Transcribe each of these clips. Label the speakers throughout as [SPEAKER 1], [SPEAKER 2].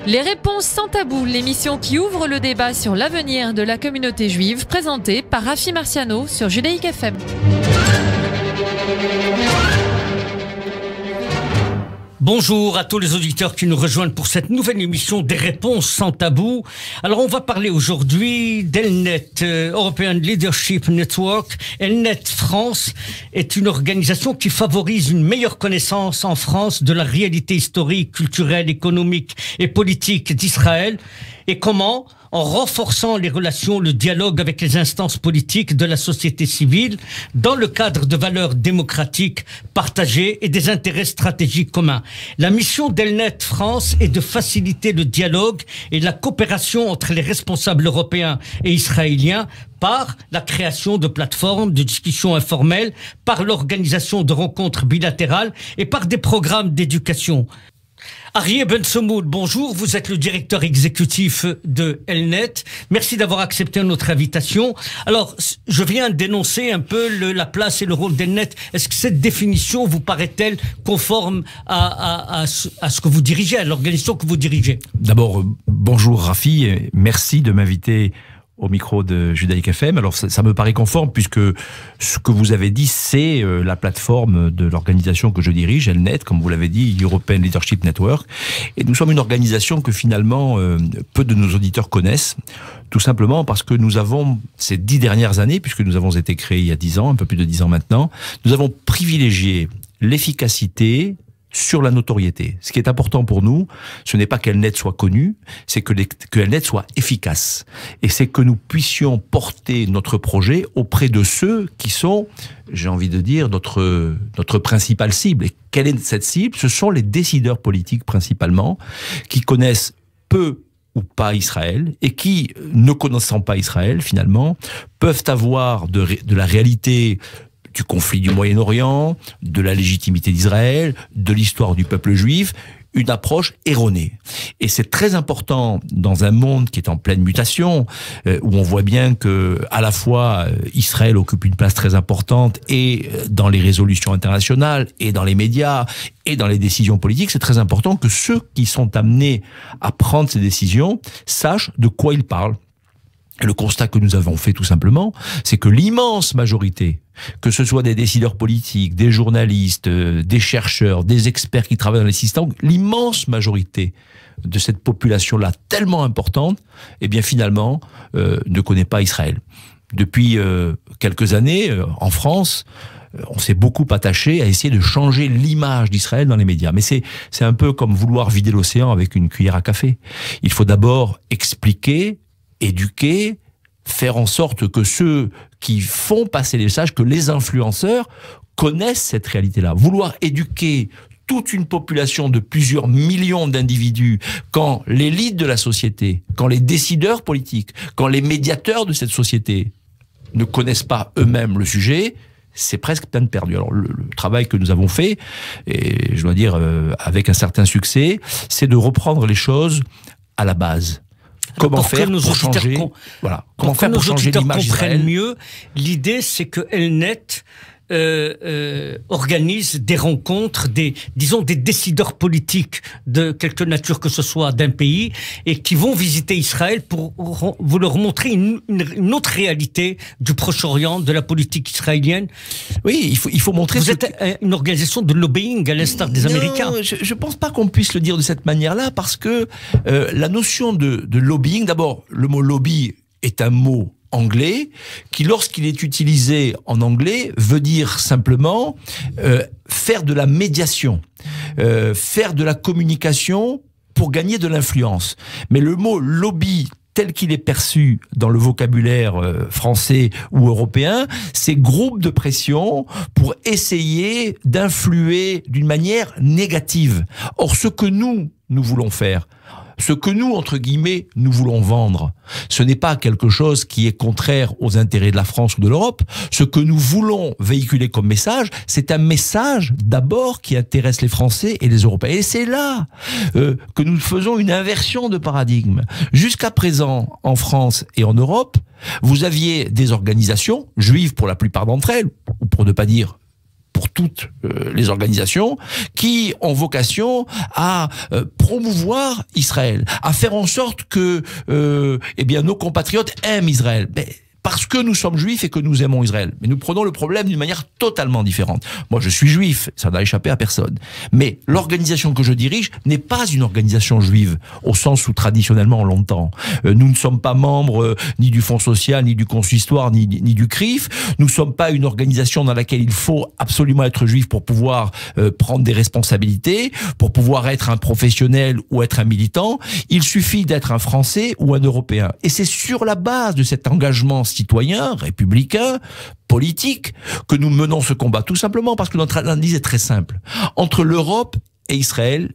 [SPEAKER 1] Les réponses sans tabou, l'émission qui ouvre le débat sur l'avenir de la communauté juive, présentée par Rafi Marciano sur Judaïque FM.
[SPEAKER 2] Bonjour à tous les auditeurs qui nous rejoignent pour cette nouvelle émission des réponses sans tabou. Alors on va parler aujourd'hui d'Elnet, European Leadership Network. Elnet France est une organisation qui favorise une meilleure connaissance en France de la réalité historique, culturelle, économique et politique d'Israël. Et comment ? En renforçant les relations, le dialogue avec les instances politiques de la société civile dans le cadre de valeurs démocratiques partagées et des intérêts stratégiques communs. La mission d'Elnet France est de faciliter le dialogue et la coopération entre les responsables européens et israéliens par la création de plateformes de discussions informelles, par l'organisation de rencontres bilatérales et par des programmes d'éducation. Aryeh Ben-Samoud, bonjour, vous êtes le directeur exécutif de Elnet. Merci d'avoir accepté notre invitation. Alors, je viens d'énoncer un peu la place et le rôle d'Elnet. Est-ce que cette définition vous paraît-elle conforme à ce que vous dirigez, à l'organisation que vous dirigez?
[SPEAKER 3] D'abord, bonjour Rafi, merci de m'inviter au micro de Judaïque FM. Alors ça me paraît conforme puisque ce que vous avez dit, c'est la plateforme de l'organisation que je dirige, Elnet, comme vous l'avez dit, European Leadership Network. Et nous sommes une organisation que finalement peu de nos auditeurs connaissent, tout simplement parce que nous avons, ces 10 dernières années, puisque nous avons été créés il y a 10 ans, un peu plus de 10 ans maintenant, nous avons privilégié l'efficacité sur la notoriété. Ce qui est important pour nous, ce n'est pas qu'Elnet soit connu, c'est que Elnet soit efficace. Et c'est que nous puissions porter notre projet auprès de ceux qui sont, j'ai envie de dire, notre principale cible. Et quelle est cette cible? Ce sont les décideurs politiques principalement, qui connaissent peu ou pas Israël, et qui, ne connaissant pas Israël, finalement, peuvent avoir de la réalité du conflit du Moyen-Orient, de la légitimité d'Israël, de l'histoire du peuple juif, une approche erronée. Et c'est très important dans un monde qui est en pleine mutation, où on voit bien que à la fois Israël occupe une place très importante et dans les résolutions internationales, et dans les médias, et dans les décisions politiques. C'est très important que ceux qui sont amenés à prendre ces décisions sachent de quoi ils parlent. Et le constat que nous avons fait tout simplement, c'est que l'immense majorité, que ce soit des décideurs politiques, des journalistes, des chercheurs, des experts qui travaillent dans les systèmes, l'immense majorité de cette population-là tellement importante, eh bien finalement, ne connaît pas Israël. Depuis quelques années, en France, on s'est beaucoup attaché à essayer de changer l'image d'Israël dans les médias. Mais c'est un peu comme vouloir vider l'océan avec une cuillère à café. Il faut d'abord expliquer, éduquer, faire en sorte que ceux qui font passer les messages, que les influenceurs connaissent cette réalité-là. Vouloir éduquer toute une population de plusieurs millions d'individus, quand l'élite de la société, quand les décideurs politiques, quand les médiateurs de cette société ne connaissent pas eux-mêmes le sujet, c'est presque peine perdue. Alors le travail que nous avons fait, et je dois dire avec un certain succès, c'est de reprendre les choses à la base. Comment faire pour changer, voilà, comment faire pour changer l'image d'Israël.
[SPEAKER 2] Mieux, l'idée c'est que Elnet organise des rencontres, disons des décideurs politiques de quelque nature que ce soit d'un pays, et qui vont visiter Israël pour vous leur montrer une autre réalité du Proche-Orient, de la politique israélienne.
[SPEAKER 3] Oui, il faut montrer.
[SPEAKER 2] Vous êtes une organisation de lobbying à l'instar des Américains.
[SPEAKER 3] Je pense pas qu'on puisse le dire de cette manière-là, parce que la notion de lobbying, d'abord, le mot lobby est un mot anglais, qui lorsqu'il est utilisé en anglais veut dire simplement faire de la médiation, faire de la communication pour gagner de l'influence. Mais le mot lobby tel qu'il est perçu dans le vocabulaire français ou européen, c'est groupe de pression pour essayer d'influer d'une manière négative. Or, ce que nous voulons faire, ce que nous, entre guillemets, nous voulons vendre, ce n'est pas quelque chose qui est contraire aux intérêts de la France ou de l'Europe. Ce que nous voulons véhiculer comme message, c'est un message d'abord qui intéresse les Français et les Européens. Et c'est là que nous faisons une inversion de paradigme. Jusqu'à présent, en France et en Europe, vous aviez des organisations, juives pour la plupart d'entre elles, ou pour ne pas dire pour toutes les organisations qui ont vocation à promouvoir Israël, à faire en sorte que eh bien nos compatriotes aiment Israël. Parce que nous sommes juifs et que nous aimons Israël. Mais nous prenons le problème d'une manière totalement différente. Moi, je suis juif, ça n'a échappé à personne. Mais l'organisation que je dirige n'est pas une organisation juive, au sens où traditionnellement on l'entend. Nous ne sommes pas membres ni du Fonds social, ni du Consistoire, ni du CRIF. Nous ne sommes pas une organisation dans laquelle il faut absolument être juif pour pouvoir prendre des responsabilités, pour pouvoir être un professionnel ou être un militant. Il suffit d'être un Français ou un Européen. Et c'est sur la base de cet engagement citoyen, républicain, politique, que nous menons ce combat. Tout simplement parce que notre analyse est très simple. Entre l'Europe et Israël,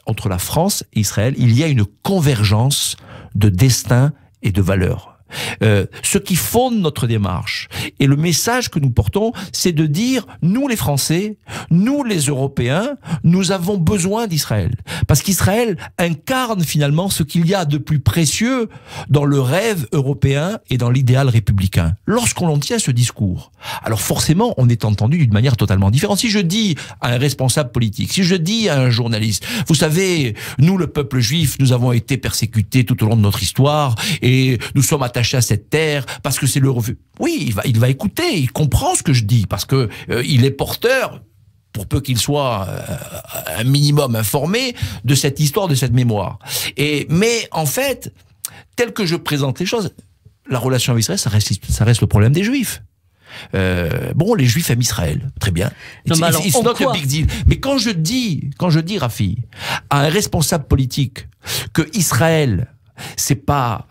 [SPEAKER 3] entre la France et Israël, il y a une convergence de destin et de valeurs. Ce qui fonde notre démarche et le message que nous portons, c'est de dire, nous les Français, nous les Européens, nous avons besoin d'Israël. Parce qu'Israël incarne finalement ce qu'il y a de plus précieux dans le rêve européen et dans l'idéal républicain. Lorsqu'on en tient ce discours, alors forcément on est entendu d'une manière totalement différente. Si je dis à un responsable politique, si je dis à un journaliste, vous savez, nous le peuple juif, nous avons été persécutés tout au long de notre histoire et nous sommes attachés à cette terre parce que c'est le refus. Oui, il va écouter, il comprend ce que je dis parce que il est porteur, pour peu qu'il soit un minimum informé de cette histoire, de cette mémoire. Mais en fait, tel que je présente les choses, la relation avec Israël, ça reste le problème des Juifs. Les Juifs aiment Israël, très bien.
[SPEAKER 2] Non, mais alors,
[SPEAKER 3] it's not a big deal. Mais quand je dis, Rafi, à un responsable politique que Israël, c'est pas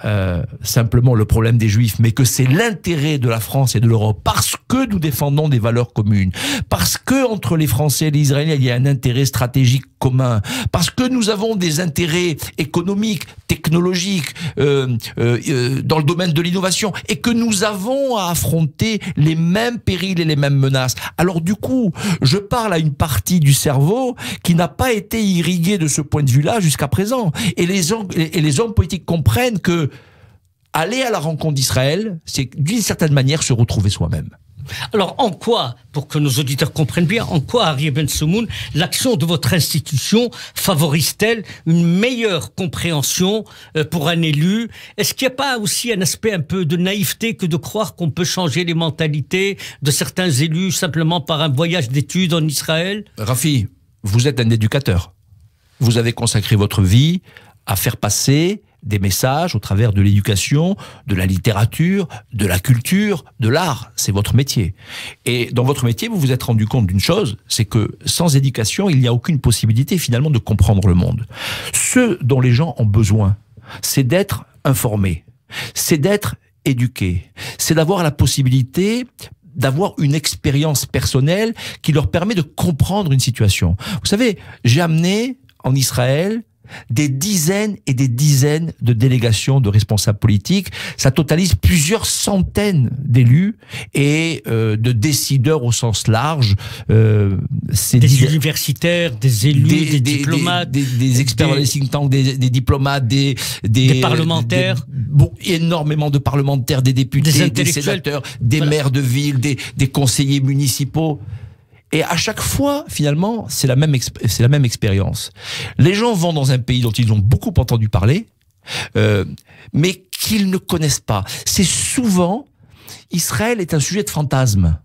[SPEAKER 3] simplement le problème des Juifs, mais que c'est l'intérêt de la France et de l'Europe, parce que nous défendons des valeurs communes, parce que entre les Français et les Israéliens, il y a un intérêt stratégique commun, parce que nous avons des intérêts économiques, technologiques, dans le domaine de l'innovation, et que nous avons à affronter les mêmes périls et les mêmes menaces. Alors du coup, je parle à une partie du cerveau qui n'a pas été irriguée de ce point de vue-là jusqu'à présent. Et les hommes politiques comprennent que aller à la rencontre d'Israël, c'est d'une certaine manière se retrouver soi-même.
[SPEAKER 2] Alors, en quoi, pour que nos auditeurs comprennent bien, en quoi, Aryeh Ben-Samoun, l'action de votre institution favorise-t-elle une meilleure compréhension pour un élu? Est-ce qu'il n'y a pas aussi un aspect un peu de naïveté que de croire qu'on peut changer les mentalités de certains élus simplement par un voyage d'études en Israël?
[SPEAKER 3] Rafi, vous êtes un éducateur. Vous avez consacré votre vie à faire passer des messages au travers de l'éducation, de la littérature, de la culture, de l'art. C'est votre métier. Et dans votre métier, vous vous êtes rendu compte d'une chose, c'est que sans éducation, il n'y a aucune possibilité finalement de comprendre le monde. Ce dont les gens ont besoin, c'est d'être informés, c'est d'être éduqués, c'est d'avoir la possibilité d'avoir une expérience personnelle qui leur permet de comprendre une situation. Vous savez, j'ai amené en Israël des dizaines et des dizaines de délégations de responsables politiques. Ça totalise plusieurs centaines d'élus et de décideurs au sens large.
[SPEAKER 2] Des universitaires, des élus, des diplomates.
[SPEAKER 3] Des experts dans les think tanks, des diplomates, des
[SPEAKER 2] parlementaires.
[SPEAKER 3] Énormément de parlementaires, des députés, des sénateurs, des maires de ville, des conseillers municipaux. Et à chaque fois, finalement, c'est la même expérience. Les gens vont dans un pays dont ils ont beaucoup entendu parler, mais qu'ils ne connaissent pas. C'est souvent, Israël est un sujet de fantasme,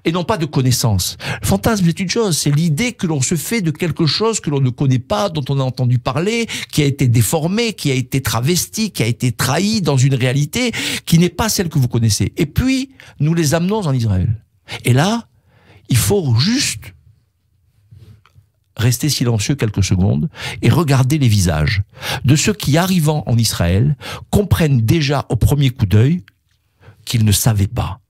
[SPEAKER 3] et non pas de connaissance. Le fantasme, c'est une chose, c'est l'idée que l'on se fait de quelque chose que l'on ne connaît pas, dont on a entendu parler, qui a été déformé, qui a été travesti, qui a été trahi dans une réalité qui n'est pas celle que vous connaissez. Et puis, nous les amenons en Israël. Et là, il faut juste rester silencieux quelques secondes et regarder les visages de ceux qui, arrivant en Israël, comprennent déjà au premier coup d'œil qu'ils ne savaient pas.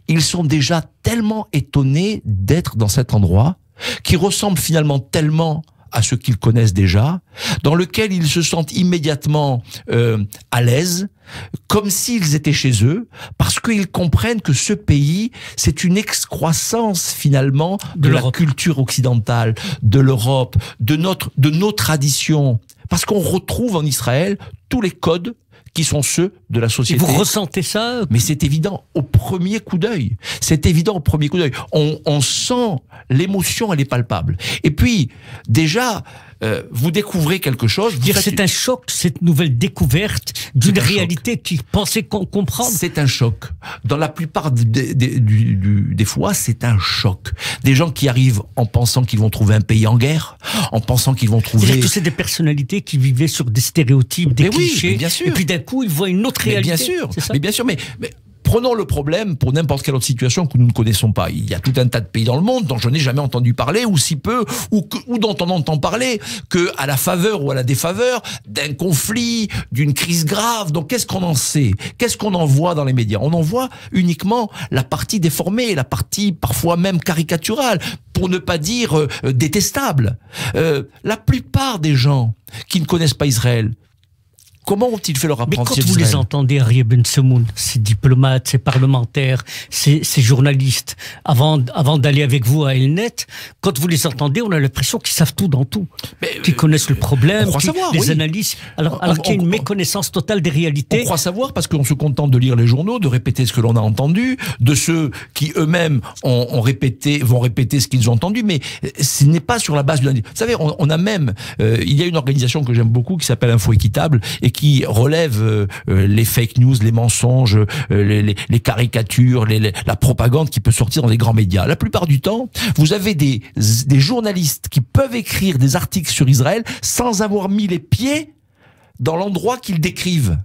[SPEAKER 3] Ils sont déjà tellement étonnés d'être dans cet endroit qui ressemble finalement tellement à ce qu'ils connaissent déjà, dans lequel ils se sentent immédiatement à l'aise, comme s'ils étaient chez eux, parce qu'ils comprennent que ce pays, c'est une excroissance finalement de la culture occidentale, de l'Europe, de nos traditions, parce qu'on retrouve en Israël tous les codes qui sont ceux de la société.
[SPEAKER 2] Et vous ressentez ça?
[SPEAKER 3] Mais c'est évident au premier coup d'œil. C'est évident au premier coup d'œil. On sent l'émotion, elle est palpable. Et puis, déjà, vous découvrez quelque chose.
[SPEAKER 2] C'est un choc, cette nouvelle découverte d'une réalité qu'ils pensaient comprendre.
[SPEAKER 3] C'est un choc. Dans la plupart des fois, c'est un choc. Des gens qui arrivent en pensant qu'ils vont trouver un pays en guerre, en pensant qu'ils vont trouver...
[SPEAKER 2] C'est-à-dire que c'est des personnalités qui vivaient sur des stéréotypes, des clichés,
[SPEAKER 3] oui, bien sûr.
[SPEAKER 2] Et puis d'un coup, ils voient une autre réalité.
[SPEAKER 3] Bien sûr, mais bien sûr, mais prenons le problème pour n'importe quelle autre situation que nous ne connaissons pas. Il y a tout un tas de pays dans le monde dont je n'ai jamais entendu parler, ou si peu, ou dont on entend parler que à la faveur ou à la défaveur d'un conflit, d'une crise grave. Donc qu'est-ce qu'on en sait? Qu'est-ce qu'on en voit dans les médias? On en voit uniquement la partie déformée, la partie parfois même caricaturale, pour ne pas dire détestable. La plupart des gens qui ne connaissent pas Israël, comment ont-ils fait leur apprentissage?
[SPEAKER 2] Mais quand vous les entendez, Arieh Ben Samoun, ces diplomates, ces parlementaires, ces journalistes, avant d'aller avec vous à Elnet, quand vous les entendez, on a l'impression qu'ils savent tout dans tout. Qu'ils connaissent le problème, les analyses, alors qu'il y a une méconnaissance totale des réalités.
[SPEAKER 3] On croit savoir parce qu'on se contente de lire les journaux, de répéter ce que l'on a entendu, de ceux qui eux-mêmes vont répéter ce qu'ils ont entendu, mais ce n'est pas sur la base de... Vous savez, on a même... il y a une organisation que j'aime beaucoup qui s'appelle Info Équitable et qui relève les fake news, les mensonges, les caricatures, la propagande qui peut sortir dans les grands médias. La plupart du temps, vous avez des journalistes qui peuvent écrire des articles sur Israël sans avoir mis les pieds dans l'endroit qu'ils décrivent,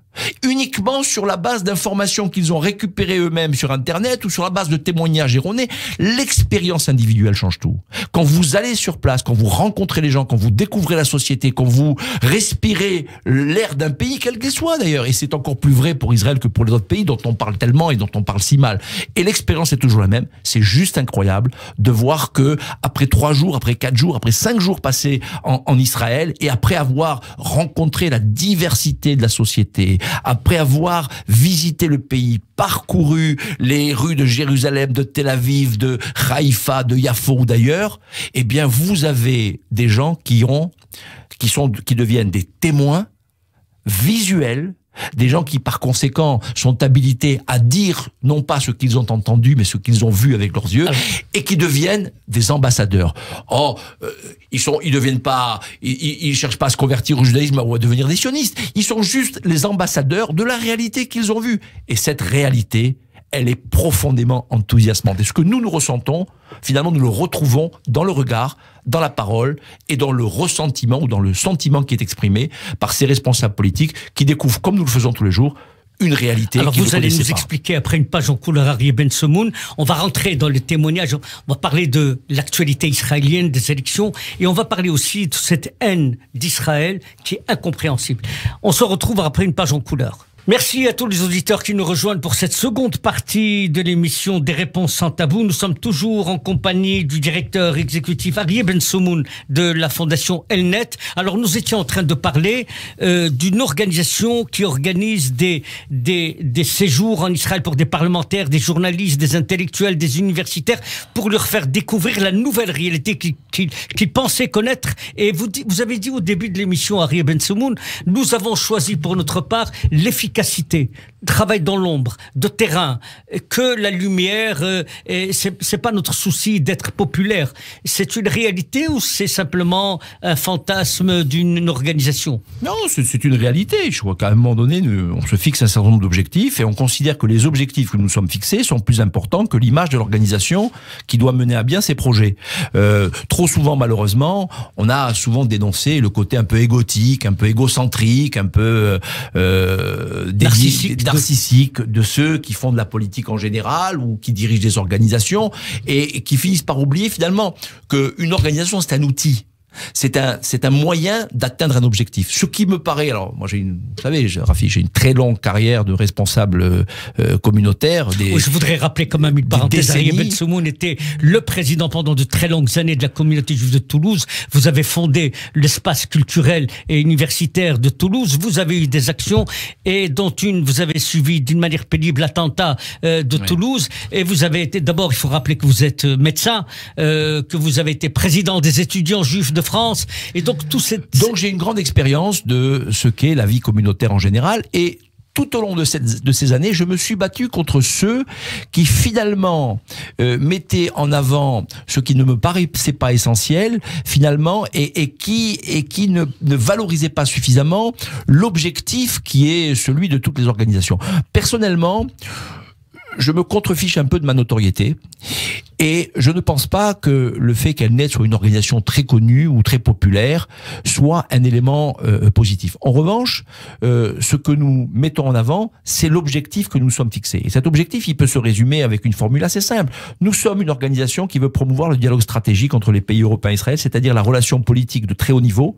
[SPEAKER 3] uniquement sur la base d'informations qu'ils ont récupérées eux-mêmes sur Internet ou sur la base de témoignages erronés. L'expérience individuelle change tout. Quand vous allez sur place, quand vous rencontrez les gens, quand vous découvrez la société, quand vous respirez l'air d'un pays, quel qu'il soit d'ailleurs, et c'est encore plus vrai pour Israël que pour les autres pays dont on parle tellement et dont on parle si mal. Et l'expérience est toujours la même. C'est juste incroyable de voir que après 3 jours, après 4 jours, après 5 jours passés en Israël, et après avoir rencontré la diversité de la société, après avoir visité le pays, parcouru les rues de Jérusalem, de Tel Aviv, de Haïfa, de Yafo ou d'ailleurs, eh bien, vous avez des gens qui deviennent des témoins visuels, des gens qui, par conséquent, sont habilités à dire non pas ce qu'ils ont entendu, mais ce qu'ils ont vu avec leurs yeux, et qui deviennent des ambassadeurs. Ils cherchent pas à se convertir au judaïsme ou à devenir des sionistes. Ils sont juste les ambassadeurs de la réalité qu'ils ont vue. Et cette réalité, elle est profondément enthousiasmante. Et ce que nous ressentons, finalement, nous le retrouvons dans le regard, dans la parole et dans le ressentiment ou dans le sentiment qui est exprimé par ces responsables politiques qui découvrent, comme nous le faisons tous les jours, une réalité.
[SPEAKER 2] Alors vous allez nous expliquer après une page en couleur, Arieh Ben Samoun. On va rentrer dans les témoignages, on va parler de l'actualité israélienne, des élections, et on va parler aussi de cette haine d'Israël qui est incompréhensible. On se retrouve après une page en couleur. Merci à tous les auditeurs qui nous rejoignent pour cette seconde partie de l'émission des réponses sans tabou. Nous sommes toujours en compagnie du directeur exécutif Arieh Ben Samoun de la fondation Elnet. Alors nous étions en train de parler d'une organisation qui organise des séjours en Israël pour des parlementaires, des journalistes, des intellectuels, des universitaires, pour leur faire découvrir la nouvelle réalité qu'ils pensaient connaître. Et vous avez dit au début de l'émission, Arieh Ben Samoun, nous avons choisi pour notre part l'efficacité, travail dans l'ombre, de terrain, que la lumière, c'est pas notre souci d'être populaire. C'est une réalité ou c'est simplement un fantasme d'une organisation?
[SPEAKER 3] Non, c'est une réalité. Je crois qu'à un moment donné, on se fixe un certain nombre d'objectifs et on considère que les objectifs que nous sommes fixés sont plus importants que l'image de l'organisation qui doit mener à bien ses projets. Trop souvent, malheureusement, on a souvent dénoncé le côté un peu égotique, un peu égocentrique, un peu narcissique de ceux qui font de la politique en général ou qui dirigent des organisations et qui finissent par oublier finalement qu'une organisation c'est un outil. C'est un moyen d'atteindre un objectif. Ce qui me paraît, alors moi vous savez, Rafi, j'ai une très longue carrière de responsable communautaire.
[SPEAKER 2] Je voudrais rappeler quand même une parenthèse. Arieh Ben Samoun était le président pendant de très longues années de la communauté juive de Toulouse. Vous avez fondé l'espace culturel et universitaire de Toulouse. Vous avez eu des actions et dont une, vous avez suivi d'une manière pénible l'attentat de Toulouse. Et vous avez été, d'abord, il faut rappeler que vous êtes médecin, que vous avez été président des étudiants juifs de France, et donc
[SPEAKER 3] Donc j'ai une grande expérience de ce qu'est la vie communautaire en général, et tout au long de ces années, je me suis battu contre ceux qui finalement mettaient en avant ce qui ne me paraissait pas essentiel, finalement, et qui ne valorisaient pas suffisamment l'objectif qui est celui de toutes les organisations. Personnellement, je me contrefiche un peu de ma notoriété et je ne pense pas que le fait qu'elle naisse sur une organisation très connue ou très populaire soit un élément positif. En revanche, ce que nous mettons en avant, c'est l'objectif que nous sommes fixés. Et cet objectif, il peut se résumer avec une formule assez simple. Nous sommes une organisation qui veut promouvoir le dialogue stratégique entre les pays européens et Israël, c'est-à-dire la relation politique de très haut niveau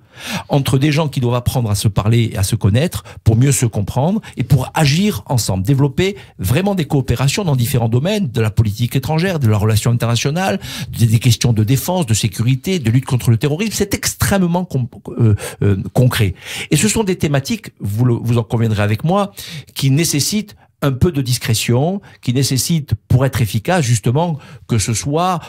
[SPEAKER 3] entre des gens qui doivent apprendre à se parler et à se connaître pour mieux se comprendre et pour agir ensemble, développer vraiment des coopérations dans différents domaines, de la politique étrangère, de la relation internationale, des questions de défense, de sécurité, de lutte contre le terrorisme. C'est extrêmement concret. Et ce sont des thématiques, vous en conviendrez avec moi, qui nécessitent un peu de discrétion, qui nécessite, pour être efficace, justement, que ce soit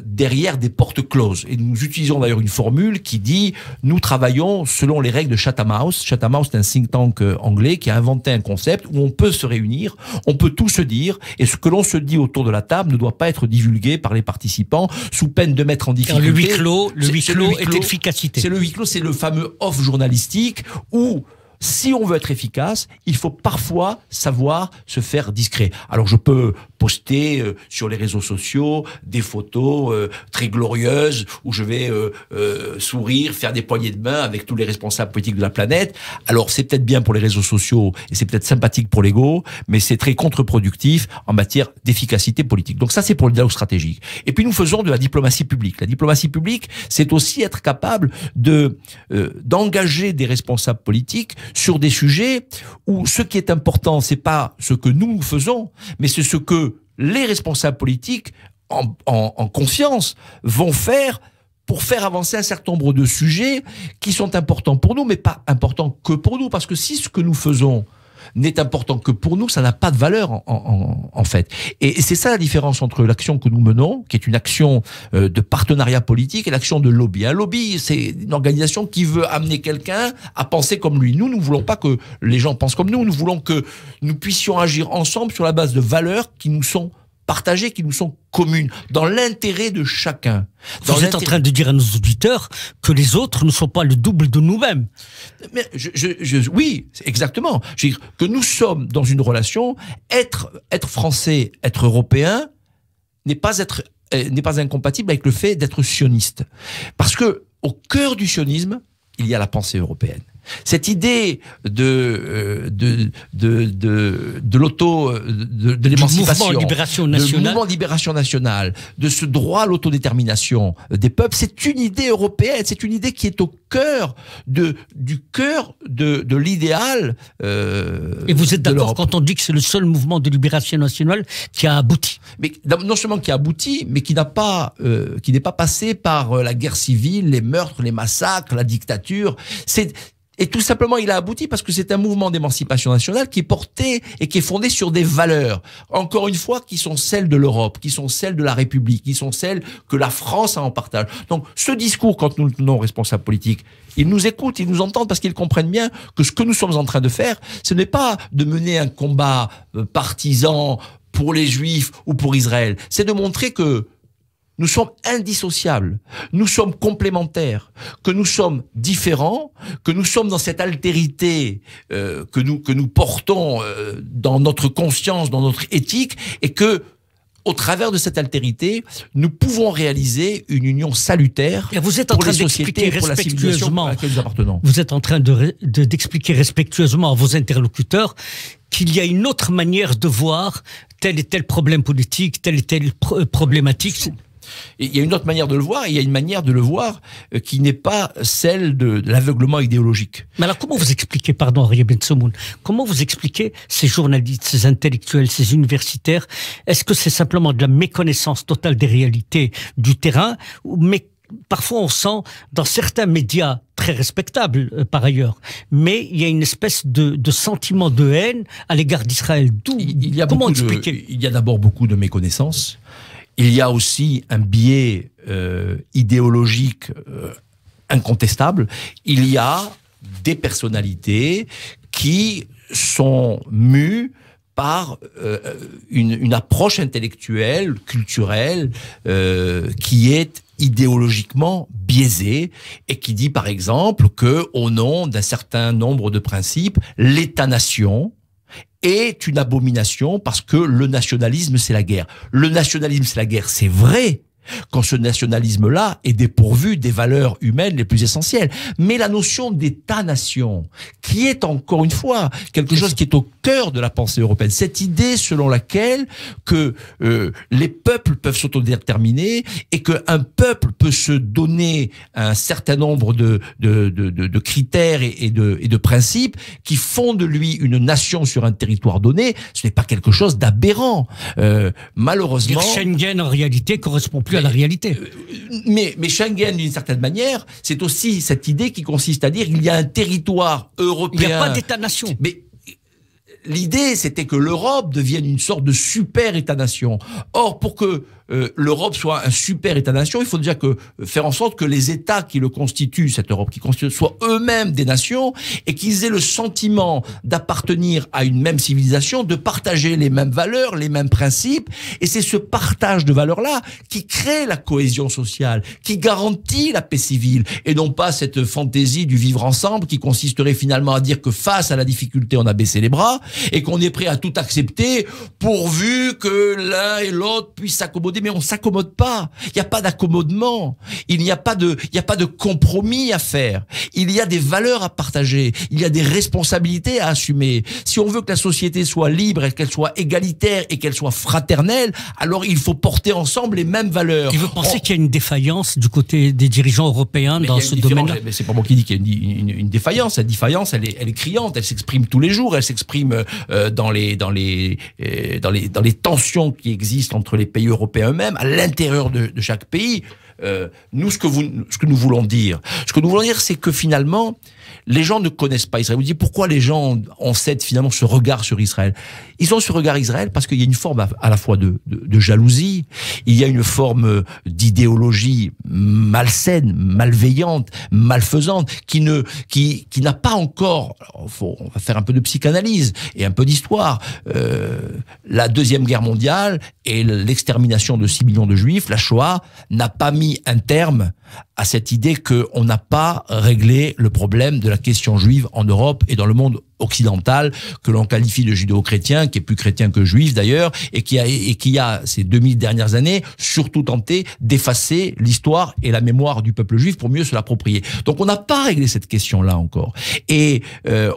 [SPEAKER 3] derrière des portes closes. Et nous utilisons d'ailleurs une formule qui dit « Nous travaillons selon les règles de Chatham House ». Chatham House, c'est un think tank anglais qui a inventé un concept où on peut se réunir, on peut tout se dire, et ce que l'on se dit autour de la table ne doit pas être divulgué par les participants sous peine de mettre en difficulté.
[SPEAKER 2] Le huis clos est l'efficacité.
[SPEAKER 3] C'est le huis clos, c'est le fameux off journalistique où si on veut être efficace, il faut parfois savoir se faire discret. Alors je peux poster sur les réseaux sociaux des photos très glorieuses où je vais sourire, faire des poignées de main avec tous les responsables politiques de la planète. Alors c'est peut-être bien pour les réseaux sociaux et c'est peut-être sympathique pour l'ego, mais c'est très contre-productif en matière d'efficacité politique. Donc ça c'est pour le dialogue stratégique. Et puis nous faisons de la diplomatie publique. La diplomatie publique, c'est aussi être capable d'engager des responsables politiques sur des sujets où ce qui est important, c'est pas ce que nous faisons, mais c'est ce que les responsables politiques, en conscience, vont faire pour faire avancer un certain nombre de sujets qui sont importants pour nous, mais pas importants que pour nous. Parce que si ce que nous faisons n'est important que pour nous, ça n'a pas de valeur en fait. Et c'est ça la différence entre l'action que nous menons, qui est une action de partenariat politique, et l'action de lobby. Un lobby, c'est une organisation qui veut amener quelqu'un à penser comme lui. Nous ne voulons pas que les gens pensent comme nous. Nous voulons que nous puissions agir ensemble sur la base de valeurs qui nous sont partagées, qui nous sont communes, dans l'intérêt de chacun.
[SPEAKER 2] Vous êtes en train de dire à nos auditeurs que les autres ne sont pas le double de nous-mêmes.
[SPEAKER 3] Mais oui, exactement. Je veux dire que nous sommes dans une relation, être français, être européen, n'est pas incompatible avec le fait d'être sioniste. Parce que au cœur du sionisme, il y a la pensée européenne. Cette idée de l'émancipation,
[SPEAKER 2] du mouvement de libération nationale,
[SPEAKER 3] de ce droit à l'autodétermination des peuples, c'est une idée européenne, c'est une idée qui est au cœur de l'idéal.
[SPEAKER 2] Et vous êtes d'accord quand on dit que c'est le seul mouvement de libération nationale qui a abouti?
[SPEAKER 3] Mais non seulement qui a abouti, mais qui n'est pas passé par la guerre civile, les meurtres, les massacres, la dictature. Et tout simplement, il a abouti parce que c'est un mouvement d'émancipation nationale qui est porté et qui est fondé sur des valeurs, encore une fois, qui sont celles de l'Europe, qui sont celles de la République, qui sont celles que la France a en partage. Donc, ce discours, quand nous le tenons aux responsables politiques, ils nous écoutent, ils nous entendent parce qu'ils comprennent bien que ce que nous sommes en train de faire, ce n'est pas de mener un combat partisan pour les Juifs ou pour Israël. C'est de montrer que nous sommes indissociables, nous sommes complémentaires, que nous sommes différents, que nous sommes dans cette altérité que nous portons dans notre conscience, dans notre éthique, et que, au travers de cette altérité, nous pouvons réaliser une union salutaire pour les sociétés et pour la civilisation à laquelle nous appartenons.
[SPEAKER 2] Vous êtes en train d'expliquer respectueusement à vos interlocuteurs qu'il y a une autre manière de voir tel et tel problème politique, telle et telle problématique.
[SPEAKER 3] Et il y a une autre manière de le voir, et il y a une manière de le voir qui n'est pas celle de l'aveuglement idéologique.
[SPEAKER 2] Mais alors comment vous expliquez, pardon Aryeh Ben-Tsomoun, comment vous expliquez ces journalistes, ces intellectuels, ces universitaires? Est-ce que c'est simplement de la méconnaissance totale des réalités du terrain? Mais parfois on sent dans certains médias très respectables par ailleurs, mais il y a une espèce de sentiment de haine à l'égard d'Israël. Comment expliquer?
[SPEAKER 3] Il y a d'abord beaucoup de méconnaissance. Il y a aussi un biais idéologique incontestable. Il y a des personnalités qui sont mus par une approche intellectuelle, culturelle, qui est idéologiquement biaisée et qui dit par exemple que, au nom d'un certain nombre de principes, l'État-nation est une abomination parce que le nationalisme c'est la guerre. Le nationalisme c'est la guerre, c'est vrai, quand ce nationalisme-là est dépourvu des valeurs humaines les plus essentielles. Mais la notion d'État-nation, qui est encore une fois quelque chose qui est au cœur de la pensée européenne, cette idée selon laquelle que les peuples peuvent s'autodéterminer et qu'un peuple peut se donner un certain nombre de critères et de principes qui font de lui une nation sur un territoire donné, ce n'est pas quelque chose d'aberrant. Malheureusement...
[SPEAKER 2] Schengen, en réalité, correspond plus à la réalité.
[SPEAKER 3] Mais Schengen, d'une certaine manière, c'est aussi cette idée qui consiste à dire qu'il y a un territoire européen.
[SPEAKER 2] Il n'y a pas d'État-nation.
[SPEAKER 3] Mais l'idée, c'était que l'Europe devienne une sorte de super État-nation. Or, pour que l'Europe soit un super État-nation, il faut déjà faire en sorte que les États qui le constituent, cette Europe qui constitue, soient eux-mêmes des nations et qu'ils aient le sentiment d'appartenir à une même civilisation, de partager les mêmes valeurs, les mêmes principes. Et c'est ce partage de valeurs-là qui crée la cohésion sociale, qui garantit la paix civile, et non pas cette fantaisie du vivre ensemble qui consisterait finalement à dire que face à la difficulté, on a baissé les bras et qu'on est prêt à tout accepter pourvu que l'un et l'autre puissent s'accommoder. Mais on s'accommode pas. Il n'y a pas d'accommodement. Il n'y a pas de compromis à faire. Il y a des valeurs à partager. Il y a des responsabilités à assumer. Si on veut que la société soit libre et qu'elle soit égalitaire et qu'elle soit fraternelle, alors il faut porter ensemble les mêmes valeurs.
[SPEAKER 2] Et vous pensez qu'il y a une défaillance du côté des dirigeants européens dans ce domaine-là?
[SPEAKER 3] Mais c'est pas moi qui dis qu'il y a une défaillance. La défaillance, elle est criante. Elle s'exprime tous les jours. Elle s'exprime dans les tensions qui existent entre les pays européens eux-mêmes, à l'intérieur de chaque pays. Nous, ce que nous voulons dire, c'est que finalement, les gens ne connaissent pas Israël. Vous dites pourquoi les gens ont finalement ce regard sur Israël. Ils ont ce regard Israël parce qu'il y a une forme à la fois de jalousie, il y a une forme d'idéologie malsaine, malveillante, malfaisante, qui n'a pas encore, on va faire un peu de psychanalyse et un peu d'histoire, la Deuxième Guerre mondiale et l'extermination de 6 millions de Juifs, la Shoah, n'a pas mis un terme à cette idée qu'on n'a pas réglé le problème de la question juive en Europe et dans le monde occidental, que l'on qualifie de judéo-chrétien, qui est plus chrétien que juif d'ailleurs, et qui a ces 2000 dernières années surtout tenté d'effacer l'histoire et la mémoire du peuple juif pour mieux se l'approprier. Donc on n'a pas réglé cette question-là encore. Et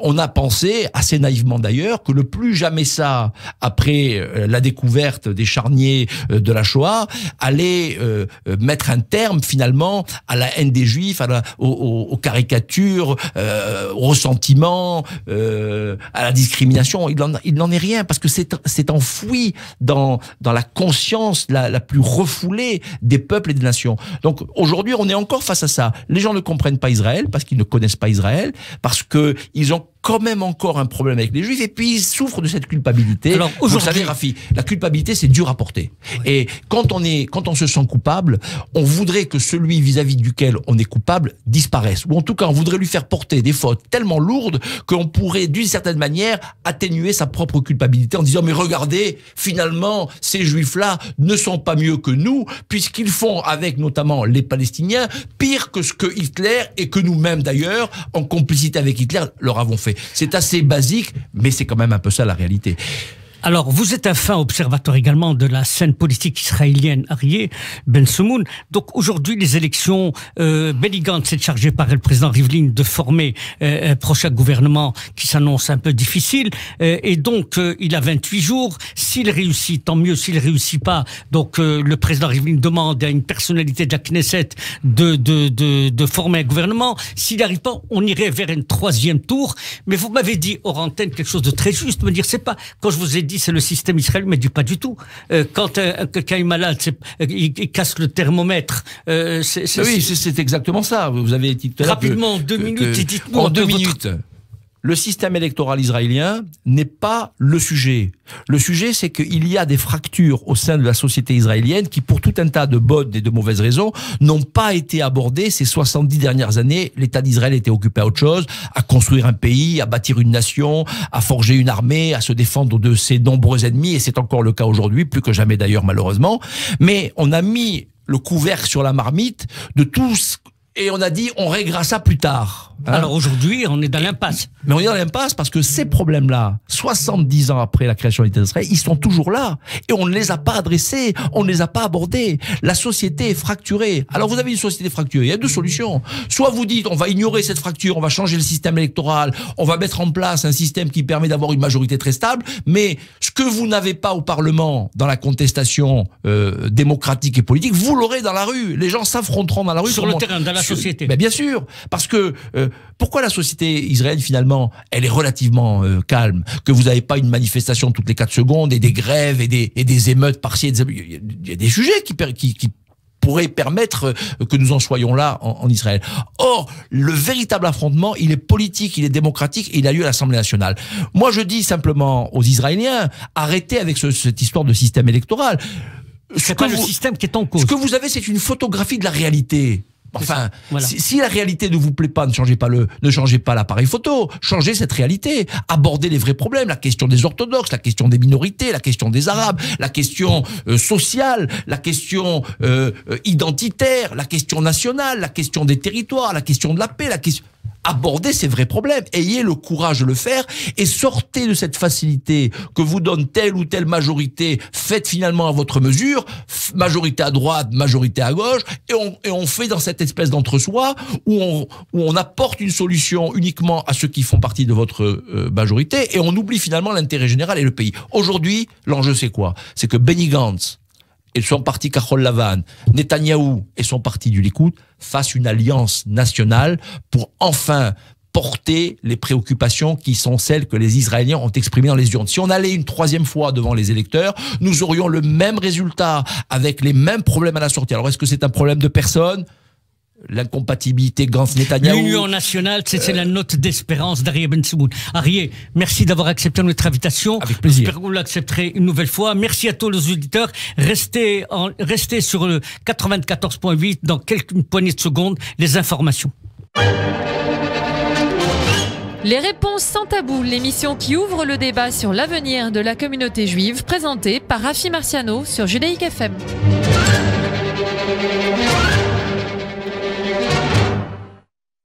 [SPEAKER 3] on a pensé, assez naïvement d'ailleurs, que le plus jamais ça, après la découverte des charniers de la Shoah, allait mettre un terme finalement à la haine des juifs, aux caricatures, au ressentiment, à la discrimination. Il n'en est rien, parce que c'est enfoui dans la conscience la plus refoulée des peuples et des nations. Donc aujourd'hui, on est encore face à ça. Les gens ne comprennent pas Israël parce qu'ils ne connaissent pas Israël, parce que ils ont quand même encore un problème avec les Juifs, et puis ils souffrent de cette culpabilité. Alors, vous savez, Rafi, la culpabilité, c'est dur à porter. Oui. Et quand on se sent coupable, on voudrait que celui vis-à-vis duquel on est coupable disparaisse. Ou en tout cas, on voudrait lui faire porter des fautes tellement lourdes qu'on pourrait, d'une certaine manière, atténuer sa propre culpabilité en disant, mais regardez, finalement, ces Juifs-là ne sont pas mieux que nous, puisqu'ils font, avec notamment les Palestiniens, pire que ce que Hitler, et que nous-mêmes d'ailleurs, en complicité avec Hitler, leur avons fait. C'est assez basique, mais c'est quand même un peu ça la réalité.
[SPEAKER 2] Alors, vous êtes un fin observateur également de la scène politique israélienne, Arieh Ben Samoun. Donc, aujourd'hui, les élections, Benny Gantz est chargé par le président Rivlin de former un prochain gouvernement qui s'annonce un peu difficile. Et donc, il a 28 jours. S'il réussit, tant mieux. S'il réussit pas, donc le président Rivlin demande à une personnalité de la Knesset de former un gouvernement. S'il n'arrive pas, on irait vers un 3e tour. Mais vous m'avez dit, hors antenne, quelque chose de très juste, me dire, c'est pas, quand je vous ai dit c'est le système israélien, mais pas du tout. Quand quelqu'un est malade, il casse le thermomètre.
[SPEAKER 3] Oui, c'est exactement ça. Vous avez dit tout à l'heure
[SPEAKER 2] rapidement, 2 minutes, dites-nous.
[SPEAKER 3] En 2 minutes. le système électoral israélien n'est pas le sujet. Le sujet, c'est qu'il y a des fractures au sein de la société israélienne qui, pour tout un tas de bonnes et de mauvaises raisons, n'ont pas été abordées ces 70 dernières années. L'État d'Israël était occupé à autre chose, à construire un pays, à bâtir une nation, à forger une armée, à se défendre de ses nombreux ennemis, et c'est encore le cas aujourd'hui, plus que jamais d'ailleurs malheureusement. Mais on a mis le couvercle sur la marmite de tout ce... Et on a dit, on réglera ça plus tard. Hein.
[SPEAKER 2] Alors aujourd'hui, on est dans l'impasse.
[SPEAKER 3] Mais on est dans l'impasse parce que ces problèmes-là, 70 ans après la création de l'État d'Israël, ils sont toujours là. Et on ne les a pas adressés, on ne les a pas abordés. La société est fracturée. Alors vous avez une société fracturée, il y a deux solutions. Soit vous dites, on va ignorer cette fracture, on va changer le système électoral, on va mettre en place un système qui permet d'avoir une majorité très stable, mais ce que vous n'avez pas au Parlement, dans la contestation démocratique et politique, vous l'aurez dans la rue. Les gens s'affronteront dans la rue.
[SPEAKER 2] Sur le terrain, dans la société.
[SPEAKER 3] Mais bien sûr, parce que pourquoi la société israélienne finalement, elle est relativement calme, que vous n'avez pas une manifestation toutes les 4 secondes et des grèves et des émeutes partielles. Il y a des sujets qui pourraient permettre que nous en soyons là en Israël. Or, le véritable affrontement, il est politique, il est démocratique et il a lieu à l'Assemblée nationale. Moi, je dis simplement aux Israéliens, arrêtez avec cette histoire de système électoral.
[SPEAKER 2] C'est pas le système qui est en cause.
[SPEAKER 3] Ce que vous avez, c'est une photographie de la réalité. Enfin,
[SPEAKER 2] voilà.
[SPEAKER 3] si la réalité ne vous plaît pas, ne changez pas l'appareil photo, changez cette réalité, abordez les vrais problèmes, la question des orthodoxes, la question des minorités, la question des arabes, la question sociale, la question identitaire, la question nationale, la question des territoires, la question de la paix, abordez ces vrais problèmes, ayez le courage de le faire et sortez de cette facilité que vous donne telle ou telle majorité, faites finalement à votre mesure, majorité à droite, majorité à gauche, et on fait dans cette espèce d'entre-soi où on apporte une solution uniquement à ceux qui font partie de votre majorité et on oublie finalement l'intérêt général et le pays. Aujourd'hui, l'enjeu c'est quoi? C'est que Benny Gantz et son parti Kahol Lavan, Netanyahou et son parti du Likoud fassent une alliance nationale pour enfin porter les préoccupations qui sont celles que les Israéliens ont exprimées dans les urnes. Si on allait une 3e fois devant les électeurs, nous aurions le même résultat avec les mêmes problèmes à la sortie. Alors est-ce que c'est un problème de personne ? L'incompatibilité Gantz-Netanyahou.
[SPEAKER 2] L'Union nationale, c'est la note d'espérance d'Aryeh Ben-Simoun. Aryeh, merci d'avoir accepté notre invitation.
[SPEAKER 3] Avec plaisir.
[SPEAKER 2] J'espère que vous l'accepterez une nouvelle fois. Merci à tous les auditeurs. Restez sur le 94.8 dans une poignée de secondes, les informations.
[SPEAKER 1] Les réponses sans tabou, l'émission qui ouvre le débat sur l'avenir de la communauté juive, présentée par Rafi Marciano sur Judaïque FM.